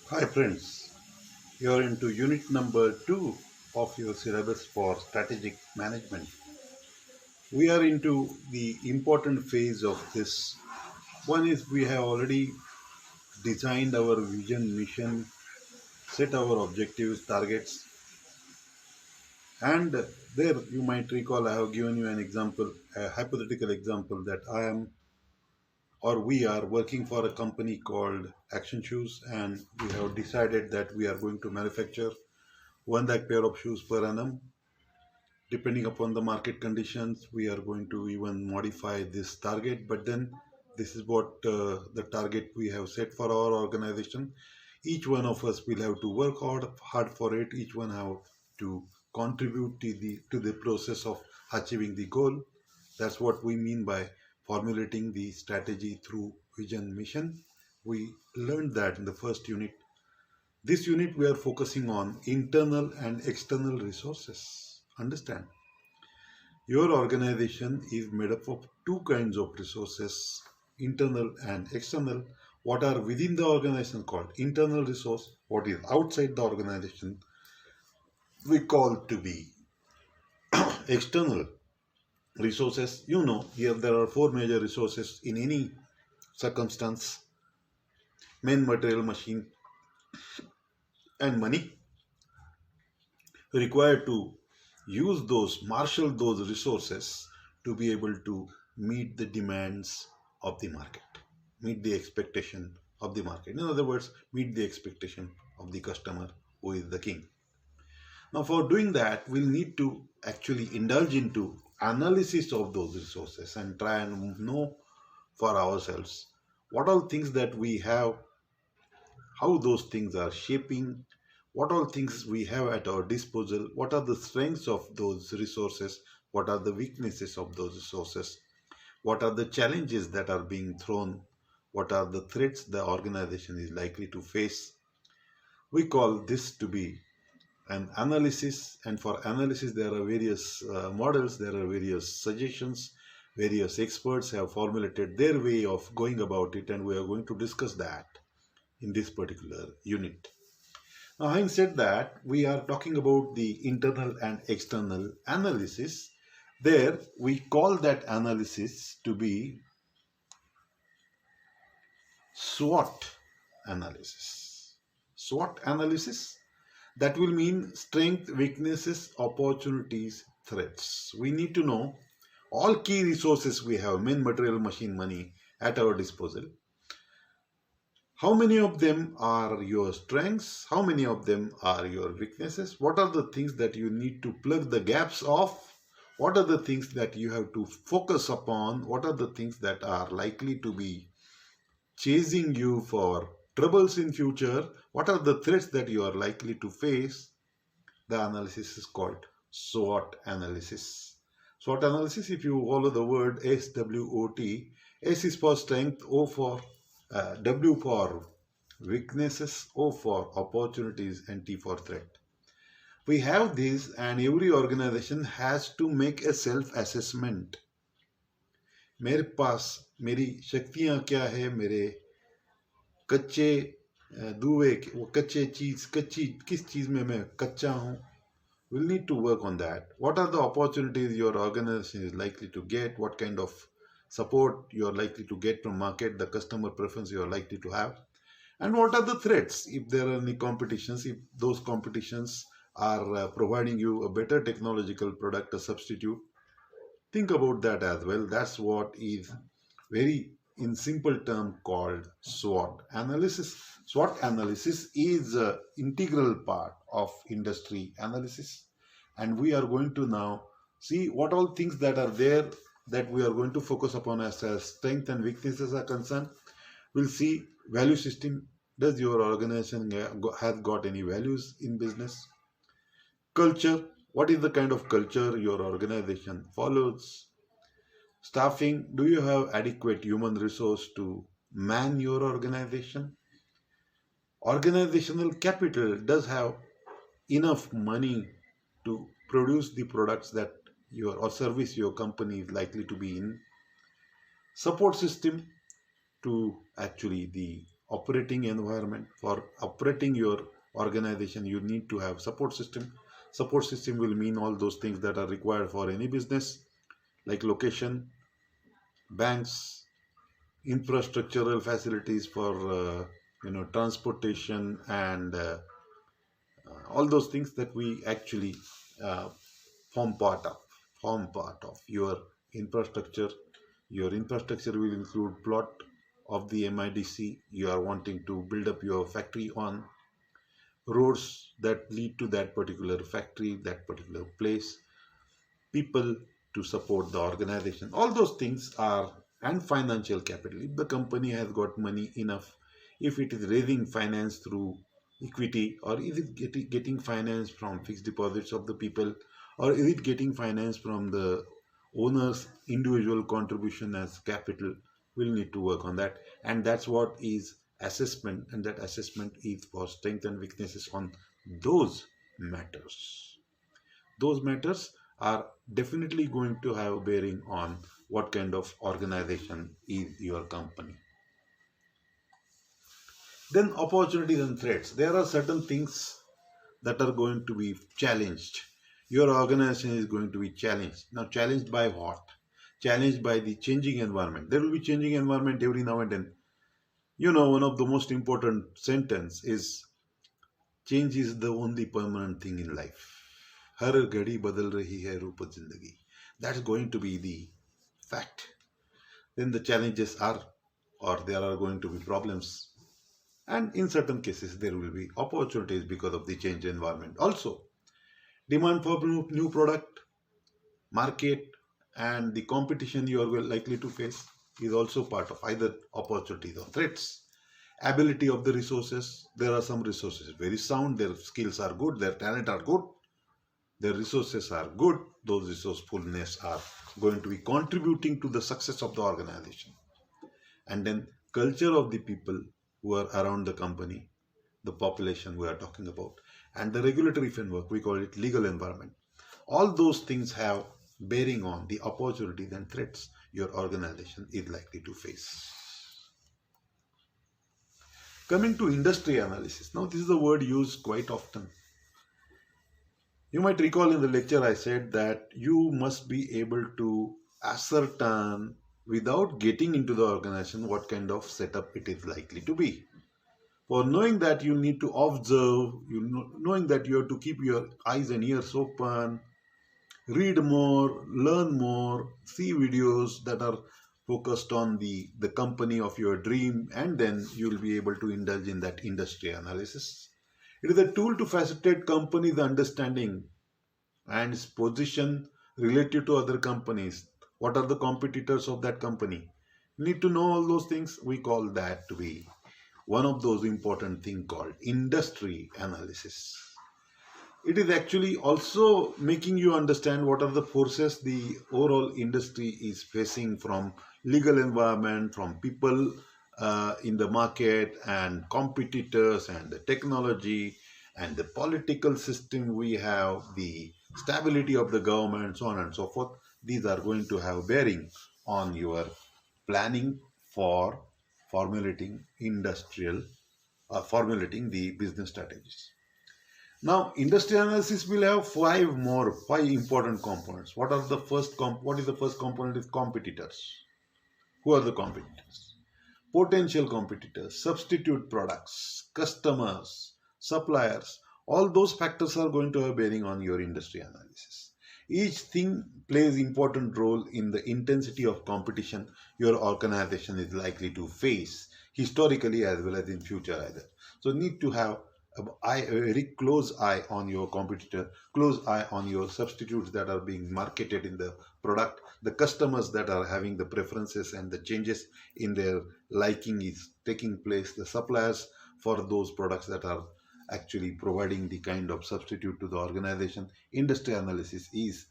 Hi friends, you are into unit number 2 of your syllabus for strategic management. We are into the important phase of this. One is we have already designed our vision, mission, set our objectives, targets, and there you might recall I have given you an example, a hypothetical example that I am or we are working for a company called Action Shoes, and we have decided that we are going to manufacture 1 lakh pair of shoes per annum. Depending upon the market conditions, we are going to even modify this target, but then this is what the target we have set for our organization. Each one of us will have to work hard for it. Each one have to contribute to the process of achieving the goal. That's what we mean by formulating the strategy through vision mission. We learned that in the first unit. This unit we are focusing on internal and external resources. Understand? Your organization is made up of two kinds of resources, internal and external. What are within the organization called internal resource, what is outside the organization we call to be external resources. Here there are four major resources in any circumstance: men, material, machine, and money required to marshal those resources to be able to meet the demands of the market, meet the expectation of the market. In other words, meet the expectation of the customer who is the king. Now, for doing that, we'll need to actually indulge into analysis of those resources and try and know for ourselves what all things that we have, how those things are shaping, what all things we have at our disposal, what are the strengths of those resources, what are the weaknesses of those resources, what are the challenges that are being thrown, what are the threats the organization is likely to face. We call this to be an analysis, and for analysis, there are various models, there are various suggestions. Various experts have formulated their way of going about it, and we are going to discuss that in this particular unit. Now, having said that, we are talking about the internal and external analysis. There, we call that analysis to be SWOT analysis. SWOT analysis, that will mean strength, weaknesses, opportunities, threats. We need to know all key resources we have, men, material, machine, money, at our disposal. How many of them are your strengths? How many of them are your weaknesses? What are the things that you need to plug the gaps of? What are the things that you have to focus upon? What are the things that are likely to be chasing you for troubles in future? What are the threats that you are likely to face? The analysis is called SWOT analysis. SWOT analysis, if you follow the word SWOT, S is for strength, O for W for weaknesses, O for opportunities, and T for threat. We have these, and every organization has to make a self-assessment. मेरे पास मेरी शक्तियां क्या है, मेरे कच्चे दुए वो कच्ची किस चीज में मैं कच्चा हूँ. We'll need to work on that. What are the opportunities your organization is likely to get? What kind of support you are likely to get from market, the customer preference you are likely to have? And what are the threats if there are any competitions, if those competitions are providing you a better technological product, a substitute? Think about that as well. That's what is very in simple term called SWOT analysis. SWOT analysis is an integral part of industry analysis, and we are going to now see what all things that are there that we are going to focus upon as strength and weaknesses are concerned. We'll see value system. Does your organization has got any values in business? Culture. What is the kind of culture your organization follows? Staffing. Do you have adequate human resource to man your organization? Organizational capital. Does have enough money to produce the products that your or service your company is likely to be in? Support system to actually the operating environment. For operating your organization, you need to have support system. Support system will mean all those things that are required for any business, like location, banks, infrastructural facilities for transportation, and all those things that we actually uh, form part of form part of your infrastructure. Your infrastructure will include plot of the MIDC you are wanting to build up your factory on, roads that lead to that particular factory, that particular place, people to support the organization. All those things are, and financial capital. If the company has got money enough, if it is raising finance through equity, or is it getting finance from fixed deposits of the people, or is it getting finance from the owner's individual contribution as capital, we'll need to work on that. And that's what is assessment, and that assessment is for strength and weaknesses on those matters. Those matters are definitely going to have bearing on what kind of organization is your company. Then opportunities and threats. There are certain things that are going to be challenged. Your organization is going to be challenged. Now, challenged by what? Challenged by the changing environment. There will be changing environment every now and then. One of the most important sentence is, change is the only permanent thing in life. हर घड़ी बदल रही है रूप जिंदगी. That's going to be the fact. Then the challenges are, or there are going to be problems. And in certain cases, there will be opportunities because of the changed environment. Also, demand for new product, market, and the competition you are likely to face is also part of either opportunities or threats. Ability of the resources. There are some resources very sound, their skills are good, their talent are good, their resources are good. Those resourcefulness are going to be contributing to the success of the organization. And then culture of the people who are around the company, the population we are talking about, and the regulatory framework, we call it legal environment. All those things have bearing on the opportunities and threats your organization is likely to face. Coming to industry analysis. Now, this is a word used quite often. You might recall in the lecture I said that you must be able to ascertain without getting into the organization what kind of setup it is likely to be. For knowing that, you need to observe, knowing that you have to keep your eyes and ears open, read more, learn more, see videos that are focused on the company of your dream, and then you will be able to indulge in that industry analysis. It is a tool to facilitate companies' understanding and its position relative to other companies. What are the competitors of that company? You need to know all those things. We call that to be one of those important things called industry analysis. It is actually also making you understand what are the forces the overall industry is facing, from legal environment, from people in the market, and competitors, and the technology, and the political system we have, the stability of the government, so on and so forth. These are going to have bearing on your planning for formulating formulating the business strategies. Now, industry analysis will have five important components. What is the first component? Is competitors. Who are the competitors? Potential competitors, substitute products, customers, suppliers. All those factors are going to have bearing on your industry analysis. Each thing plays important role in the intensity of competition your organization is likely to face, historically as well as in future either. So need to have a very close eye on your competitor, close eye on your substitutes that are being marketed in the product, the customers that are having the preferences and the changes in their liking is taking place, the suppliers for those products that are actually providing the kind of substitute to the organization. Industry analysis is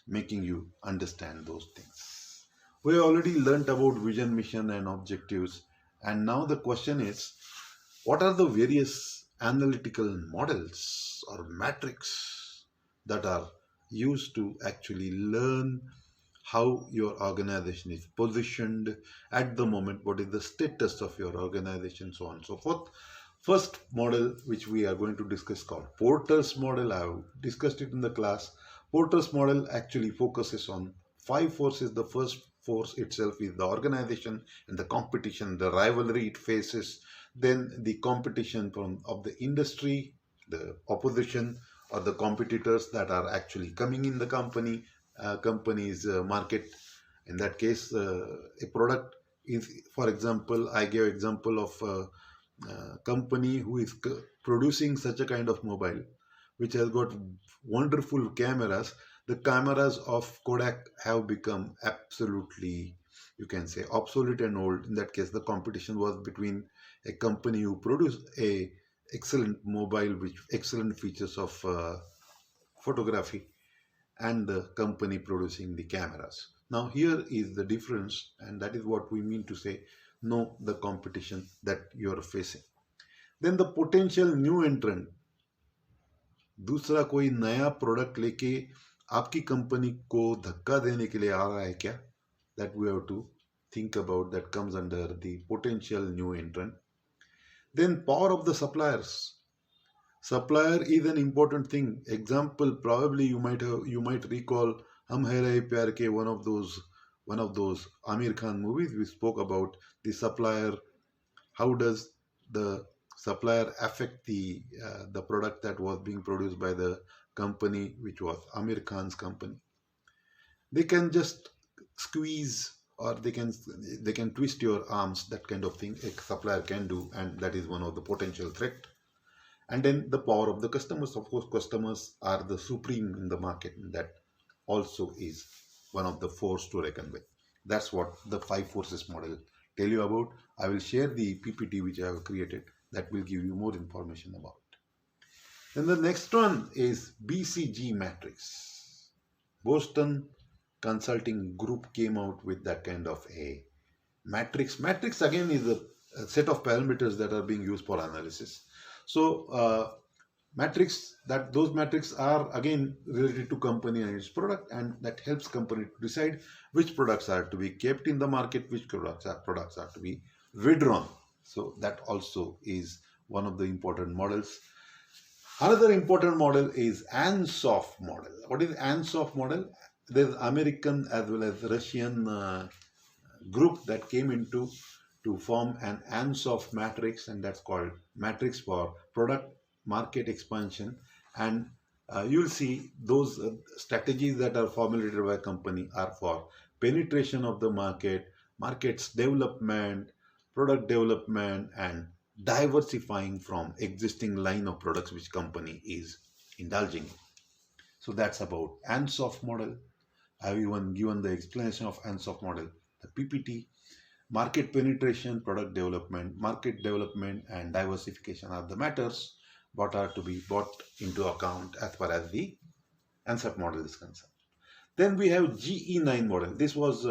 making you understand those things. We already learnt about vision, mission, and objectives, and now the question is, what are the various analytical models or metrics that are used to actually learn how your organization is positioned at the moment, what is the status of your organization, so on and so forth. First model which we are going to discuss called Porter's model. I have discussed it in the class. Porter's model actually focuses on five forces. The first force itself is the organization and the competition, the rivalry it faces, then the competition from of the industry, the opposition or the competitors that are actually coming in the company's market. In that case, a product is, for example, I gave example of company who is producing such a kind of mobile which has got wonderful cameras. The cameras of Kodak have become absolutely, you can say, obsolete and old. In that case, the competition was between a company who produced a excellent mobile with excellent features of photography and the company producing the cameras. Now here is the difference, and that is what we mean to say know the competition that you are facing. Then the potential new entrant, दूसरा कोई नया product लेके आपकी company को धक्का देने के लिए आ रहा है क्या, that we have to think about, that comes under the potential new entrant. Then power of the suppliers. Supplier is an important thing. Example, probably you might recall Hum Hai Rahe Pyar Ke, one of those Amir Khan movies. We spoke about the supplier. How does the supplier affect the product that was being produced by the company, which was Amir Khan's company? They can just squeeze, or they can twist your arms. That kind of thing a supplier can do, and that is one of the potential threat. And then the power of the customers. Of course, customers are the supreme in the market, and that also is one of the force to reckon with. That's what the five forces model tell you about. I will share the PPT which I have created that will give you more information about it. Then the next one is BCG matrix. Boston Consulting Group came out with that kind of a matrix. Matrix again is a set of parameters that are being used for analysis. So those metrics are again related to company and its product, and that helps company to decide which products are to be kept in the market, which products are to be withdrawn. So that also is one of the important models. Another important model is Ansoff model. What is Ansoff model? There's American as well as Russian group that came into to form an Ansoff matrix, and that's called matrix for product market expansion. And you'll see those strategies that are formulated by a company are for penetration of the markets development, product development, and diversifying from existing line of products which company is indulging in. So that's about Ansoff model. I have even given the explanation of Ansoff model, the PPT. Market penetration, product development, market development, and diversification are the matters what are to be brought into account as far as the Ansoff model is concerned. Then we have GE9 model. This was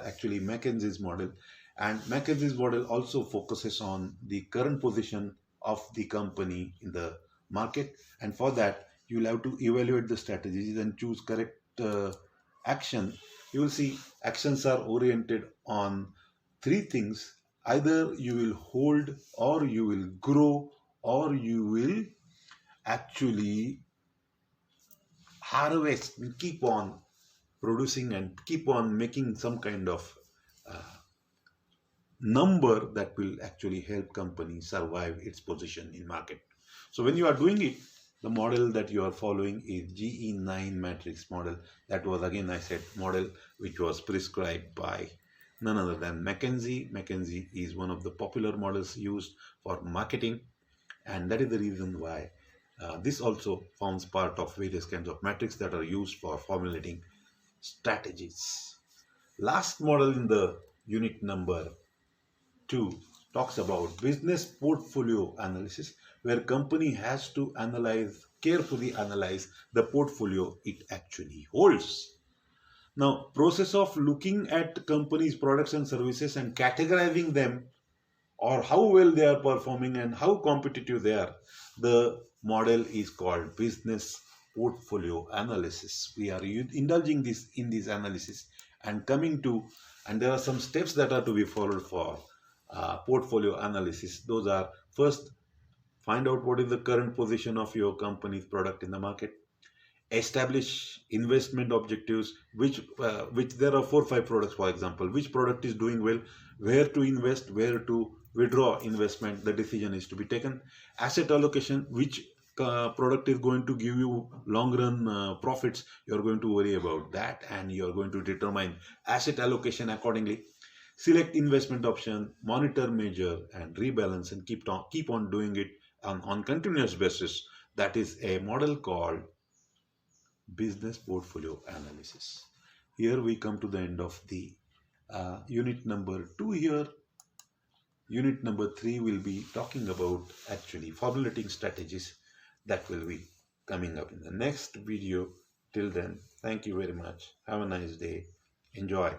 actually McKinsey's model, and McKinsey's model also focuses on the current position of the company in the market, and for that you will have to evaluate the strategies and choose correct action. You will see actions are oriented on three things: either you will hold, or you will grow, or you will actually harvest and keep on producing and keep on making some kind of number that will actually help company survive its position in market. So when you are doing it, the model that you are following is GE9 matrix model. That was, again I said, model which was prescribed by none other than McKinsey. McKinsey is one of the popular models used for marketing, and that is the reason why this also forms part of various kinds of metrics that are used for formulating strategies. Last model in the unit number 2 talks about business portfolio analysis, where company has to carefully analyze the portfolio it actually holds. Now, process of looking at companies' products and services and categorizing them, or how well they are performing and how competitive they are, the model is called business portfolio analysis. We are indulging in this analysis And there are some steps that are to be followed for portfolio analysis. Those are: first, find out what is the current position of your company's product in the market. Establish investment objectives, which there are 4 5 products, for example. Which product is doing well, where to invest, where to withdraw investment, the decision is to be taken. Asset allocation, which product is going to give you long run profits, you're going to worry about that, and you're going to determine asset allocation accordingly. Select investment option, monitor, measure, and rebalance, and keep on doing it on continuous basis. That is a model called business portfolio analysis. Here we come to the end of the unit number 2 here. Unit number 3 will be talking about actually formulating strategies. That will be coming up in the next video. Till then, thank you very much. Have a nice day. Enjoy.